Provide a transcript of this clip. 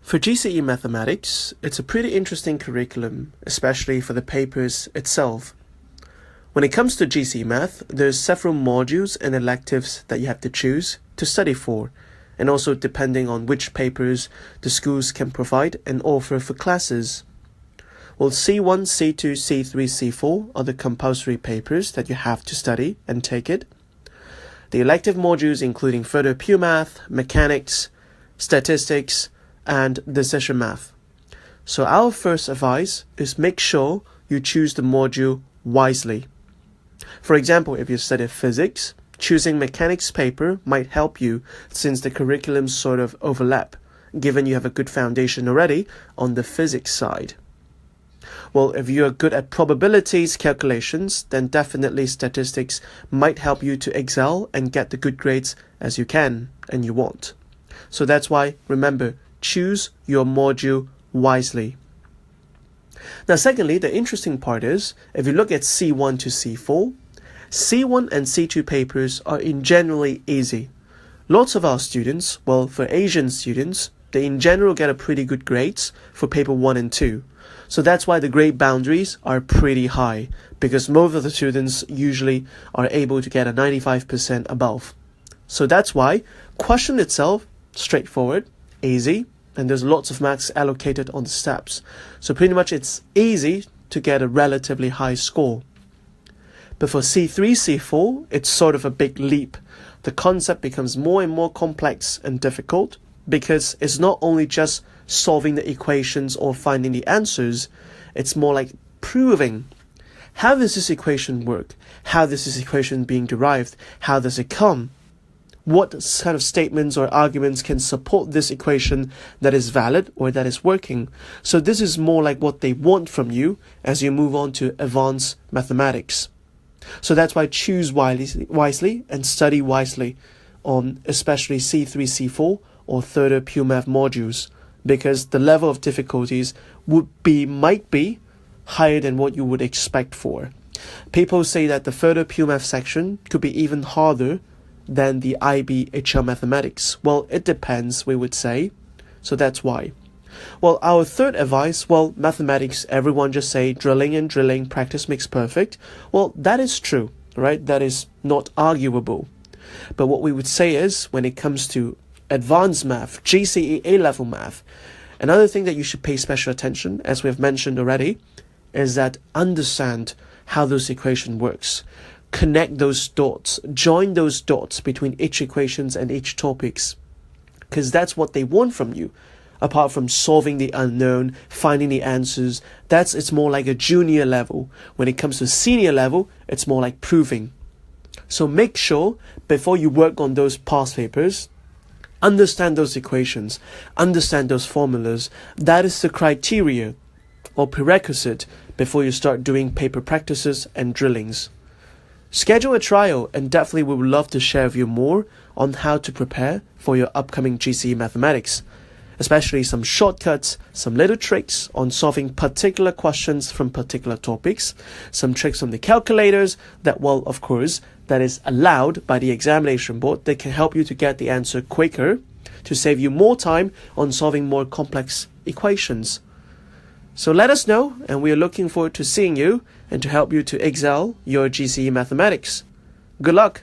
For GCE Mathematics, it's a pretty interesting curriculum, especially for the papers itself. When it comes to GCE Math, there's several modules and electives that you have to choose to study for, and also depending on which papers the schools can provide and offer for classes. Well, C1, C2, C3, C4 are the compulsory papers that you have to study and take it. The elective modules including further pure math, mechanics, statistics, and decision math. So our first advice is make sure you choose the module wisely. For example, if you study physics, choosing mechanics paper might help you since the curriculums sort of overlap, given you have a good foundation already on the physics side. Well, if you are good at probabilities calculations, then definitely statistics might help you to excel and get the good grades as you can and you want. So that's why, remember, choose your module wisely. Now, secondly, the interesting part is, if you look at C1 to C4, C1 and C2 papers are generally easy. Lots of our students, well, for Asian students, they in general get a pretty good grades for paper 1 and 2. So that's why the grade boundaries are pretty high, because most of the students usually are able to get a 95% above. So that's why question itself, straightforward, easy, and there's lots of marks allocated on the steps. So pretty much it's easy to get a relatively high score. But for C3, C4, it's sort of a big leap. The concept becomes more and more complex and difficult because it's not only just solving the equations or finding the answers, it's more like proving. How does this equation work? How is this equation being derived? How does it come? What kind of statements or arguments can support this equation that is valid or that is working? So this is more like what they want from you as you move on to advanced mathematics. So that's why choose wisely and study wisely on especially C3, C4 or further pure math modules, because the level of difficulties might be higher than what you would expect for. People say that the further pure math section could be even harder than the IB HL mathematics. Well, it depends, we would say. So that's why. Well, our third advice, mathematics, everyone just say drilling and drilling, practice makes perfect. Well, that is true, right? That is not arguable. But what we would say is, when it comes to advanced math, GCE A-level math, another thing that you should pay special attention, as we have mentioned already, is that understand how those equation works. Connect those dots, join those dots between each equations and each topics, because that's what they want from you. Apart from solving the unknown, finding the answers, it's more like a junior level. When it comes to senior level, it's more like proving. So make sure before you work on those past papers, understand those equations, understand those formulas. That is the criteria or prerequisite before you start doing paper practices and drillings. Schedule a trial, and definitely we would love to share with you more on how to prepare for your upcoming GCE mathematics, especially some shortcuts, some little tricks on solving particular questions from particular topics, some tricks on the calculators that, of course, that is allowed by the examination board that can help you to get the answer quicker, to save you more time on solving more complex equations. So let us know, and we are looking forward to seeing you and to help you to excel your GCE mathematics. Good luck!